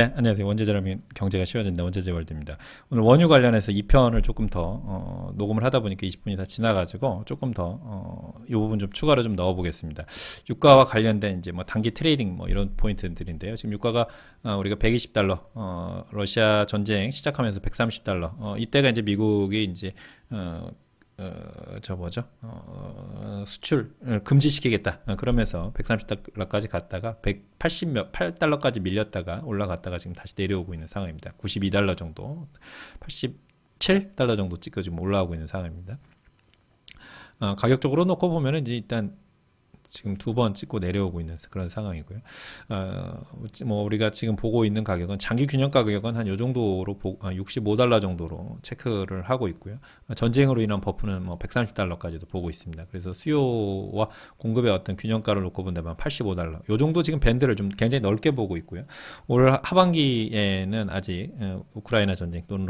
네, 안녕하세요. 원재재라면 경제가 쉬워진다. 원재재월드입니다. 오늘 원유 관련해서 2편을 조금 더 녹음을 하다 보니까 20분이 다 지나가지고 조금 더 이 부분 좀 추가로 좀 넣어보겠습니다. 유가와 관련된 이제 뭐 단기 트레이딩 뭐 이런 포인트들인데요. 지금 유가가 우리가 120달러, 러시아 전쟁 시작하면서 130달러, 이때가 이제 미국이 이제 저 뭐죠? 수출 금지시키겠다. 그러면서 130달러까지 갔다가 180 8달러까지 밀렸다가 올라갔다가 지금 다시 내려오고 있는 상황입니다. 92달러 정도, 87달러 정도 찍고 지금 올라오고 있는 상황입니다. 가격적으로 놓고 보면은 이제 일단 지금 두 번 찍고 내려오고 있는 그런 상황이고요. 뭐 우리가 지금 보고 있는 가격은 장기 균형 가격은 한 요 정도로 65달러 정도로 체크를 하고 있고요. 전쟁으로 인한 버프는 뭐 130달러까지도 보고 있습니다. 그래서 수요와 공급의 어떤 균형가를 놓고 본다면 85달러. 요 정도 지금 밴드를 좀 굉장히 넓게 보고 있고요. 올 하반기에는 아직 우크라이나 전쟁 또는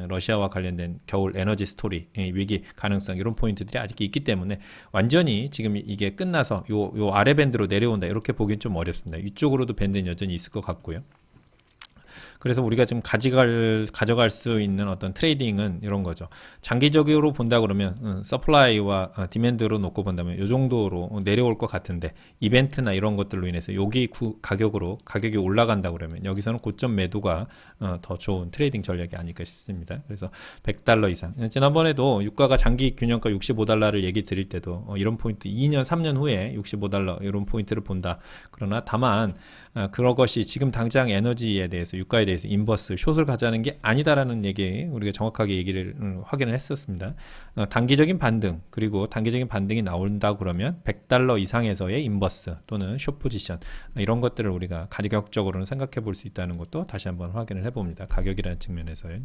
러시아와 관련된 겨울 에너지 스토리, 위기 가능성 이런 포인트들이 아직 있기 때문에 완전히 지금 이게 끝나서 요 아래 밴드로 내려온다 이렇게 보기엔 좀 어렵습니다. 위쪽으로도 밴드는 여전히 있을 것 같고요. 그래서 우리가 지금 가져갈 수 있는 어떤 트레이딩은 이런 거죠. 장기적으로 본다 그러면 서플라이와 디맨드로 놓고 본다면 이 정도로 내려올 것 같은데 이벤트나 이런 것들로 인해서 여기 가격이 올라간다 그러면 여기서는 고점 매도가 더 좋은 트레이딩 전략이 아닐까 싶습니다. 그래서 100달러 이상. 지난번에도 유가가 장기 균형가 65달러를 얘기 드릴 때도 이런 포인트 2년 3년 후에 65달러 이런 포인트를 본다. 그러나 다만 그런 것이 지금 당장 에너지에 대해서 유가에 대해서 인버스 숏을 가자는 게 아니다라는 얘기 우리가 정확하게 얘기를 확인을 했었습니다. 단기적인 반등 그리고 단기적인 반등이 나온다 그러면 100달러 이상에서의 인버스 또는 숏 포지션 이런 것들을 우리가 가격적으로는 생각해 볼 수 있다는 것도 다시 한번 확인을 해봅니다. 가격이라는 측면에서요.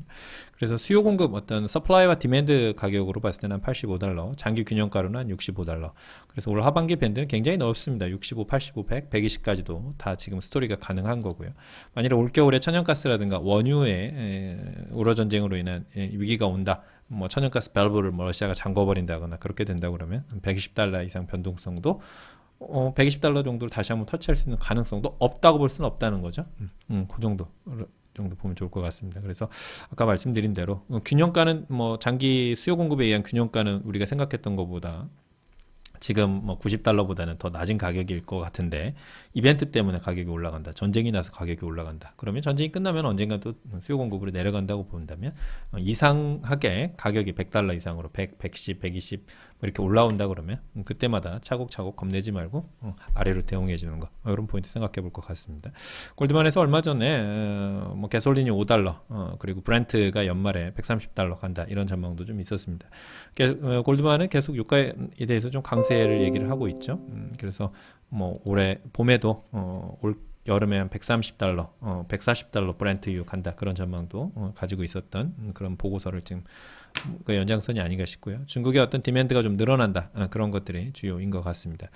그래서 수요 공급 어떤 서플라이와 디맨드 가격으로 봤을 때는 한 85달러 장기 균형가로는 한 65달러 그래서 올 하반기 밴드는 굉장히 넓습니다. 65, 85, 100, 120까지도 다 지금 스토리가 가능한 거고요. 만일에 올겨울에 천연가스라든가 원유의 우러 전쟁으로 인한 위기가 온다. 뭐 천연가스 밸브를 러시아가 잠궈버린다거나 그렇게 된다 그러면 120달러 이상 변동성도 120달러 정도를 다시 한번 터치할 수 있는 가능성도 없다고 볼 수는 없다는 거죠. 그 정도 보면 좋을 것 같습니다. 그래서 아까 말씀드린 대로 균형가는 뭐 장기 수요 공급에 의한 균형가는 우리가 생각했던 것보다 지금 뭐 90달러보다는 더 낮은 가격일 것 같은데 이벤트 때문에 가격이 올라간다. 전쟁이 나서 가격이 올라간다. 그러면 전쟁이 끝나면 언젠가 또 수요 공급으로 내려간다고 본다면 이상하게 가격이 100달러 이상으로 100, 110, 120 이렇게 올라온다 그러면 그때마다 차곡차곡 겁내지 말고 아래로 대응해 주는 거 이런 포인트 생각해 볼 것 같습니다. 골드만에서 얼마 전에 뭐 가솔린이 5달러 그리고 브렌트가 연말에 130달러 간다 이런 전망도 좀 있었습니다. 골드만은 계속 유가에 대해서 좀 강세를 얘기를 하고 있죠. 그래서 뭐 올해 봄에도 올 여름에 한 130달러, 140달러 브렌트유 간다 그런 전망도 가지고 있었던 그런 보고서를 지금 그 연장선이 아닌가 싶고요. 중국의 어떤 디맨드가 좀 늘어난다 그런 것들이 주요인 것 같습니다.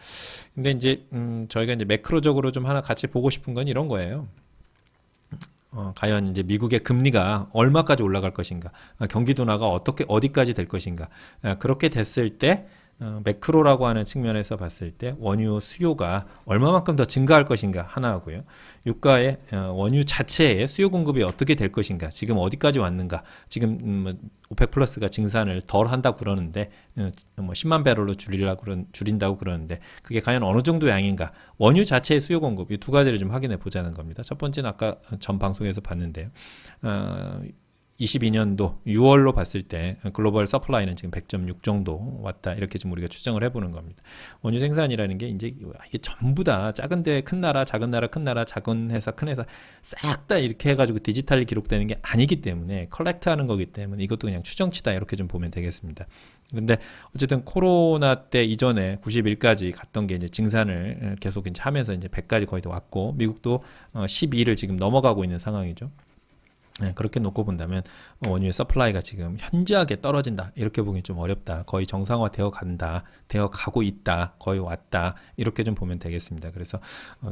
근데 이제 저희가 이제 매크로적으로 좀 하나 같이 보고 싶은 건 이런 거예요. 과연 이제 미국의 금리가 얼마까지 올라갈 것인가, 경기 둔화가 어디까지 될 것인가, 그렇게 됐을 때 매크로라고 하는 측면에서 봤을 때 원유 수요가 얼마만큼 더 증가할 것인가 하나하고요. 유가의 원유 자체의 수요 공급이 어떻게 될 것인가, 지금 어디까지 왔는가, 지금 오펙 플러스가 증산을 덜 한다고 그러는데 뭐 10만 배럴로 줄인다고 그러는데 그게 과연 어느 정도 양인가, 원유 자체의 수요 공급 이 두 가지를 좀 확인해 보자는 겁니다. 첫 번째는 아까 전 방송에서 봤는데요. 22년도 6월로 봤을 때 글로벌 서플라이는 지금 100.6 정도 왔다 이렇게 좀 우리가 추정을 해보는 겁니다. 원유 생산이라는 게 이제 이게 전부 다 작은데 큰 나라, 작은 나라, 큰 나라, 작은 회사, 큰 회사 싹 다 이렇게 해가지고 디지털이 기록되는 게 아니기 때문에 컬렉트하는 거기 때문에 이것도 그냥 추정치다 이렇게 좀 보면 되겠습니다. 근데 어쨌든 코로나 때 이전에 91까지 갔던 게 이제 증산을 계속 이제 하면서 이제 100까지 거의 다 왔고 미국도 12를 지금 넘어가고 있는 상황이죠. 네, 그렇게 놓고 본다면 원유의 서플라이가 지금 현저하게 떨어진다 이렇게 보기 좀 어렵다. 거의 정상화 되어 간다, 되어 가고 있다, 거의 왔다 이렇게 좀 보면 되겠습니다. 그래서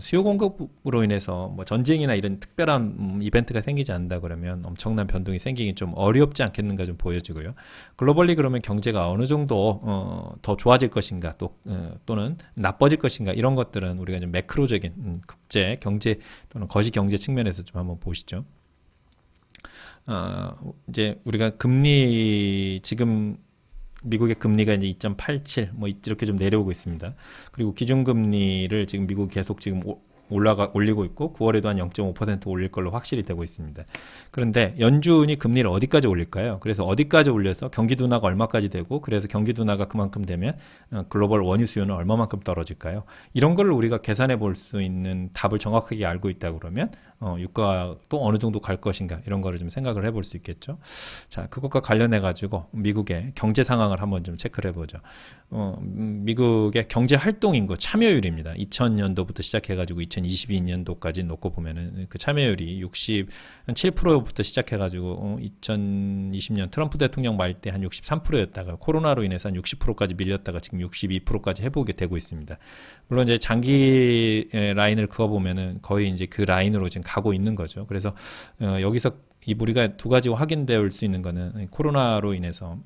수요 공급으로 인해서 뭐 전쟁이나 이런 특별한 이벤트가 생기지 않는다 그러면 엄청난 변동이 생기긴 좀 어렵지 않겠는가 좀 보여지고요. 글로벌리 그러면 경제가 어느 정도 더 좋아질 것인가 또는 나빠질 것인가 이런 것들은 우리가 좀 매크로적인 국제 경제 또는 거시 경제 측면에서 좀 한번 보시죠. 이제 우리가 금리 지금 미국의 금리가 이제 2.87 뭐 이렇게 좀 내려오고 있습니다. 그리고 기준금리를 지금 미국 계속 지금 올리고 있고 9월에도 한 0.5% 올릴 걸로 확실히 되고 있습니다. 그런데 연준이 금리를 어디까지 올릴까요? 그래서 어디까지 올려서 경기 둔화가 얼마까지 되고 그래서 경기 둔화가 그만큼 되면 글로벌 원유 수요는 얼마만큼 떨어질까요? 이런 걸 우리가 계산해 볼 수 있는 답을 정확하게 알고 있다 그러면 유가도 어느 정도 갈 것인가 이런 거를 좀 생각을 해볼 수 있겠죠. 자, 그것과 관련해 가지고 미국의 경제 상황을 한번 좀 체크를 해보죠. 미국의 경제 활동 인구 참여율입니다. 2000년도부터 시작해가지고 2022년도까지 놓고 보면은 그 참여율이 67%부터 시작해가지고 2020년 트럼프 대통령 말 때 한 63%였다가 코로나로 인해서 한 60%까지 밀렸다가 지금 62%까지 회복이 되고 있습니다. 물론 이제 장기 라인을 그어보면은 거의 이제 그 라인으로 지금 가고 있는 거죠. 그래서 여기서 우리가 두 가지 확인될 수 있는 거는 코로나로 인해서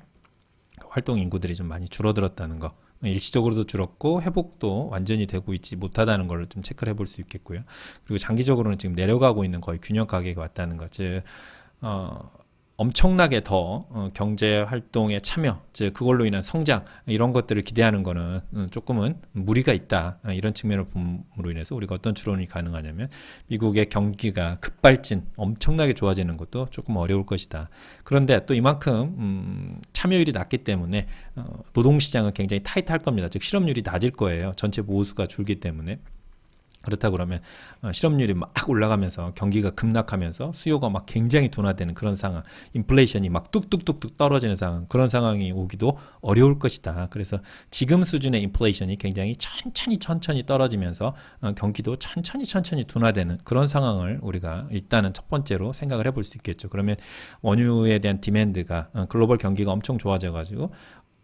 활동 인구들이 좀 많이 줄어들었다는 거, 일시적으로도 줄었고 회복도 완전히 되고 있지 못하다는 걸 좀 체크를 해볼 수 있겠고요. 그리고 장기적으로는 지금 내려가고 있는 거의 균형 가격이 왔다는 거, 즉 엄청나게 더 경제 활동에 참여, 즉 그걸로 인한 성장 이런 것들을 기대하는 거는 조금은 무리가 있다. 이런 측면을 봄으로 인해서 우리가 어떤 추론이 가능하냐면 미국의 경기가 급발진, 엄청나게 좋아지는 것도 조금 어려울 것이다. 그런데 또 이만큼 참여율이 낮기 때문에 노동시장은 굉장히 타이트할 겁니다. 즉 실업률이 낮을 거예요. 전체 보호수가 줄기 때문에. 그렇다 그러면 실업률이 막 올라가면서 경기가 급락하면서 수요가 막 굉장히 둔화되는 그런 상황, 인플레이션이 막 뚝뚝뚝뚝 떨어지는 상황, 그런 상황이 오기도 어려울 것이다. 그래서 지금 수준의 인플레이션이 굉장히 천천히 떨어지면서 경기도 천천히 둔화되는 그런 상황을 우리가 일단은 첫 번째로 생각을 해볼 수 있겠죠. 그러면 원유에 대한 디맨드가 글로벌 경기가 엄청 좋아져가지고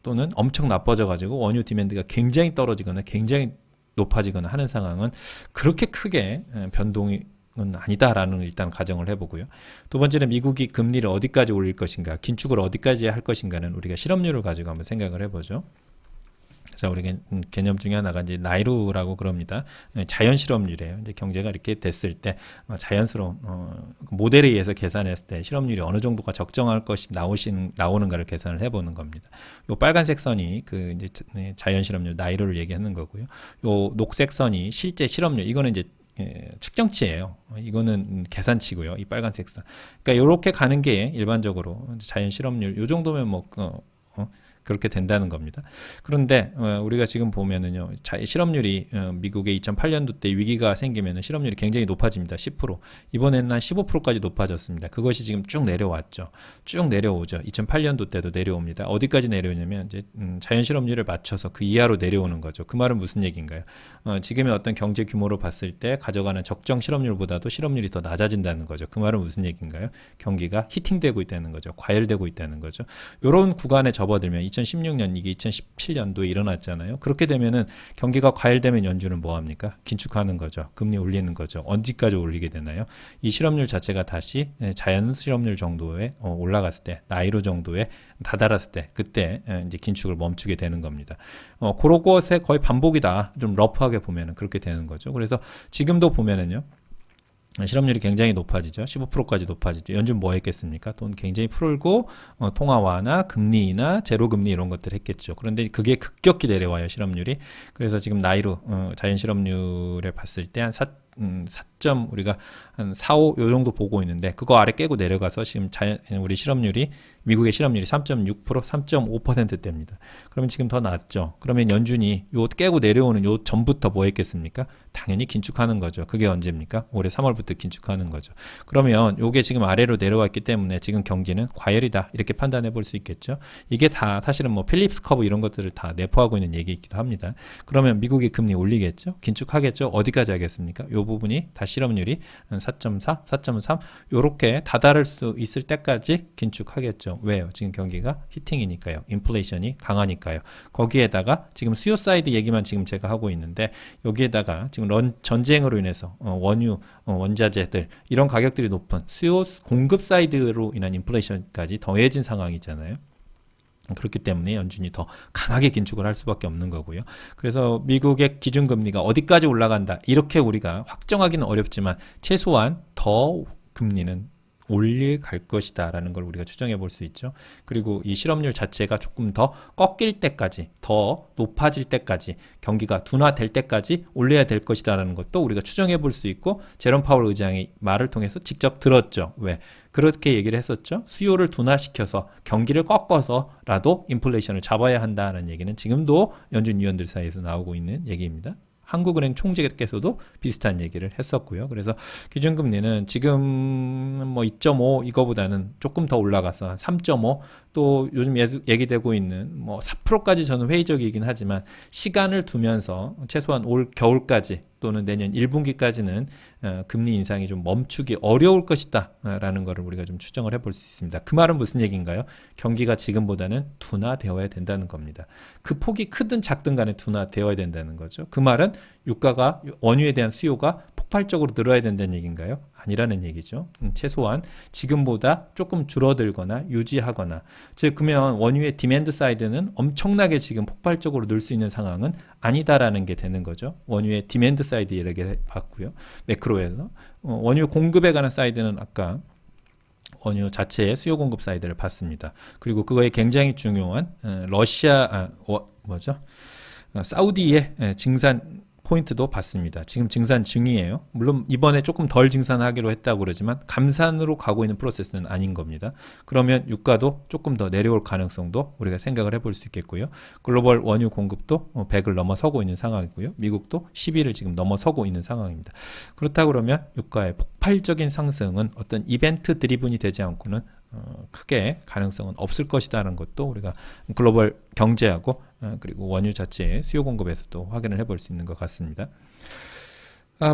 또는 엄청 나빠져가지고 원유 디맨드가 굉장히 떨어지거나 굉장히 높아지거나 하는 상황은 그렇게 크게 변동은 아니다라는 일단 가정을 해보고요. 두 번째는 미국이 금리를 어디까지 올릴 것인가, 긴축을 어디까지 할 것인가는 우리가 실업률을 가지고 한번 생각을 해보죠. 자, 우리 개념 중에 하나가 이제 나이루라고 그럽니다. 자연 실업률이에요. 이제 경제가 이렇게 됐을 때 자연스러운 모델에 의해서 계산했을 때 실업률이 어느 정도가 적정할 것이 나오는가를 계산을 해보는 겁니다. 요 빨간색 선이 그 이제 자연 실업률 나이루를 얘기하는 거고요. 요 녹색 선이 실제 실업률, 이거는 이제 측정치예요. 이거는 계산치고요. 이 빨간색 선. 그러니까 이렇게 가는 게 일반적으로 자연 실업률 요 정도면 뭐 그렇게 된다는 겁니다. 그런데 우리가 지금 보면은요, 실업률이 미국의 2008년도 때 위기가 생기면은 실업률이 굉장히 높아집니다. 10%. 이번에는 한 15%까지 높아졌습니다. 그것이 지금 쭉 내려왔죠. 쭉 내려오죠. 2008년도 때도 내려옵니다. 어디까지 내려오냐면 이제 자연 실업률을 맞춰서 그 이하로 내려오는 거죠. 그 말은 무슨 얘기인가요? 지금의 어떤 경제 규모로 봤을 때 가져가는 적정 실업률보다도 실업률이 더 낮아진다는 거죠. 그 말은 무슨 얘기인가요? 경기가 히팅되고 있다는 거죠. 과열되고 있다는 거죠. 이런 구간에 접어들면 2016년 이게 2017년도에 일어났잖아요. 그렇게 되면은 경기가 과열되면 연준은 뭐 합니까? 긴축하는 거죠. 금리 올리는 거죠. 언제까지 올리게 되나요? 이 실업률 자체가 다시 자연 실업률 정도에 올라갔을 때, 나이로 정도에 다다랐을 때, 그때 이제 긴축을 멈추게 되는 겁니다. 그런 것의 거의 반복이다. 좀 러프하게 보면은 그렇게 되는 거죠. 그래서 지금도 보면은요, 실업률이 굉장히 높아지죠. 15%까지 높아지죠. 연준 뭐 했겠습니까? 돈 굉장히 풀고 통화 완화, 금리나 제로금리 이런 것들 했겠죠. 그런데 그게 급격히 내려와요, 실업률이. 그래서 지금 나이로 자연 실업률에 봤을 때 한 4점 우리가 한 4, 5 요 정도 보고 있는데 그거 아래 깨고 내려가서 지금 우리 실업률이 미국의 실업률이 3.6%, 3.5%대입니다. 그러면 지금 더 낮죠. 그러면 연준이 요 깨고 내려오는 요 전부터 뭐 했겠습니까? 당연히 긴축하는 거죠. 그게 언제입니까? 올해 3월부터 긴축하는 거죠. 그러면 요게 지금 아래로 내려와 있기 때문에 지금 경기는 과열이다 이렇게 판단해 볼 수 있겠죠. 이게 다 사실은 뭐 필립스 커브 이런 것들을 다 내포하고 있는 얘기이기도 합니다. 그러면 미국이 금리 올리겠죠? 긴축하겠죠? 어디까지 하겠습니까? 요 부분이 다 실업률이 4.4, 4.3 요렇게 다다를 수 있을 때까지 긴축하겠죠. 왜요? 지금 경기가 히팅이니까요. 인플레이션이 강하니까요. 거기에다가 지금 수요 사이드 얘기만 지금 제가 하고 있는데 여기에다가 지금 전쟁으로 인해서 원유, 원자재들 이런 가격들이 높은 수요 공급 사이드로 인한 인플레이션까지 더해진 상황이잖아요. 그렇기 때문에 연준이 더 강하게 긴축을 할 수밖에 없는 거고요. 그래서 미국의 기준금리가 어디까지 올라간다 이렇게 우리가 확정하기는 어렵지만 최소한 더 금리는 올려갈 것이다 라는 걸 우리가 추정해 볼 수 있죠. 그리고 이 실업률 자체가 조금 더 꺾일 때까지, 더 높아질 때까지, 경기가 둔화될 때까지 올려야 될 것이다 라는 것도 우리가 추정해 볼 수 있고, 제롬 파월 의장이 말을 통해서 직접 들었죠. 왜? 그렇게 얘기를 했었죠. 수요를 둔화시켜서 경기를 꺾어서라도 인플레이션을 잡아야 한다는 얘기는 지금도 연준 위원들 사이에서 나오고 있는 얘기입니다. 한국은행 총재께서도 비슷한 얘기를 했었고요. 그래서 기준금리는 지금 뭐 2.5 이거보다는 조금 더 올라가서 한 3.5 또 요즘 얘기되고 있는 뭐 4%까지 저는 회의적이긴 하지만 시간을 두면서 최소한 올 겨울까지 또는 내년 1분기까지는 금리 인상이 좀 멈추기 어려울 것이다 라는 것을 우리가 좀 추정을 해볼 수 있습니다. 그 말은 무슨 얘기인가요? 경기가 지금보다는 둔화되어야 된다는 겁니다. 그 폭이 크든 작든 간에 둔화되어야 된다는 거죠. 그 말은 유가가 원유에 대한 수요가 폭발적으로 늘어야 된다는 얘기인가요? 아니라는 얘기죠. 최소한 지금보다 조금 줄어들거나 유지하거나, 즉 그러면 원유의 디맨드 사이드는 엄청나게 지금 폭발적으로 늘 수 있는 상황은 아니다라는 게 되는 거죠. 원유의 디맨드 사이드 이렇게 봤고요. 매크로에서 원유 공급에 관한 사이드는 아까 원유 자체의 수요 공급 사이드를 봤습니다. 그리고 그거에 굉장히 중요한 사우디의 증산 포인트도 봤습니다. 지금 증산 중이에요. 물론 이번에 조금 덜 증산하기로 했다고 그러지만 감산으로 가고 있는 프로세스는 아닌 겁니다. 그러면 유가도 조금 더 내려올 가능성도 우리가 생각을 해볼 수 있겠고요. 글로벌 원유 공급도 100을 넘어서고 있는 상황이고요. 미국도 10일을 지금 넘어서고 있는 상황입니다. 그렇다 그러면 유가의 폭발적인 상승은 어떤 이벤트 드리븐이 되지 않고는 크게 가능성은 없을 것이다라는 것도 우리가 글로벌 경제하고 그리고 원유 자체의 수요 공급에서도 확인을 해볼 수 있는 것 같습니다.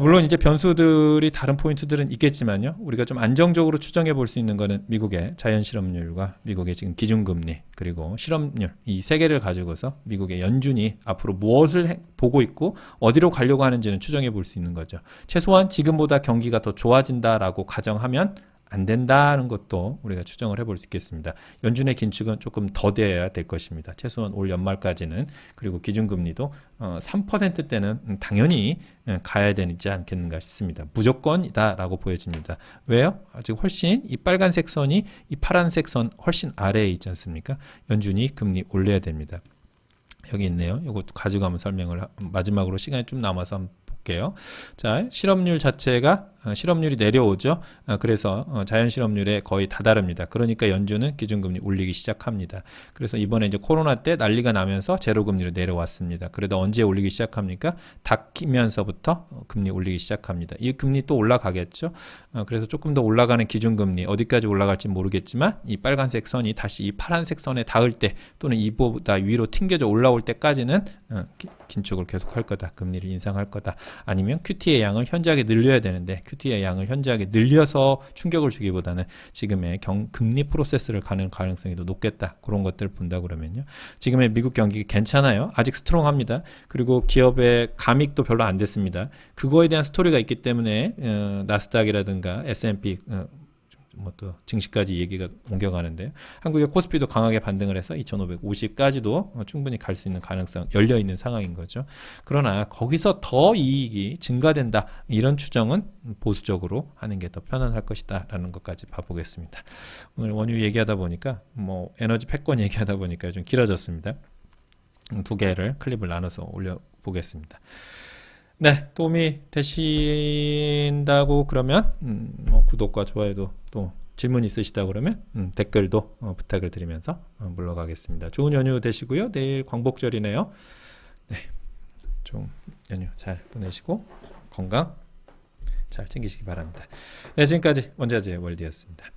물론 이제 변수들이 다른 포인트들은 있겠지만요. 우리가 좀 안정적으로 추정해 볼 수 있는 거는 미국의 자연 실업률과 미국의 지금 기준금리 그리고 실업률 이 세 개를 가지고서 미국의 연준이 앞으로 무엇을 보고 있고 어디로 가려고 하는지는 추정해 볼 수 있는 거죠. 최소한 지금보다 경기가 더 좋아진다라고 가정하면 안 된다는 것도 우리가 추정을 해볼 수 있겠습니다. 연준의 긴축은 조금 더뎌야 될 것입니다. 최소한 올 연말까지는. 그리고 기준금리도 3%대는 당연히 가야 되지 않겠는가 싶습니다. 무조건이다라고 보여집니다. 왜요? 아직 훨씬 이 빨간색 선이 이 파란색 선 훨씬 아래에 있지 않습니까? 연준이 금리 올려야 됩니다. 여기 있네요. 이것도 가지고 한번 설명을 마지막으로 시간이 좀 남아서 한번 볼게요. 자, 실업률 자체가 실업률이 내려오죠. 그래서 자연 실업률에 거의 다다릅니다. 그러니까 연준은 기준금리 올리기 시작합니다. 그래서 이번에 이제 코로나 때 난리가 나면서 제로금리로 내려왔습니다. 그러다 언제 올리기 시작합니까? 닫히면서부터 금리 올리기 시작합니다. 이 금리 또 올라가겠죠. 그래서 조금 더 올라가는 기준금리 어디까지 올라갈지 모르겠지만 이 빨간색 선이 다시 이 파란색 선에 닿을 때 또는 이보다 위로 튕겨져 올라올 때까지는 긴축을 계속할 거다. 금리를 인상할 거다. 아니면 QT의 양을 현저하게 늘려야 되는데 QT의 양을 현저하게 늘려서 충격을 주기보다는 지금의 금리 프로세스를 가는 가능성이 더 높겠다. 그런 것들을 본다 그러면요. 지금의 미국 경기 괜찮아요. 아직 스트롱합니다. 그리고 기업의 감익도 별로 안 됐습니다. 그거에 대한 스토리가 있기 때문에 나스닥이라든가 S&P 뭐 또 증시까지 얘기가 옮겨가는데요. 한국의 코스피도 강하게 반등을 해서 2550까지도 충분히 갈 수 있는 가능성 열려 있는 상황인 거죠. 그러나 거기서 더 이익이 증가된다 이런 추정은 보수적으로 하는 게 더 편안할 것이다 라는 것까지 봐보겠습니다. 오늘 원유 얘기하다 보니까 뭐 에너지 패권 얘기하다 보니까 좀 길어졌습니다. 두 개를 클립을 나눠서 올려보겠습니다. 네, 도움이 되신다고 그러면 뭐 구독과 좋아요도 또 질문 있으시다 그러면 댓글도 부탁을 드리면서 물러가겠습니다. 좋은 연휴 되시고요. 내일 광복절이네요. 네, 좀 연휴 잘 보내시고 건강 잘 챙기시기 바랍니다. 네, 지금까지 원자재 월드였습니다.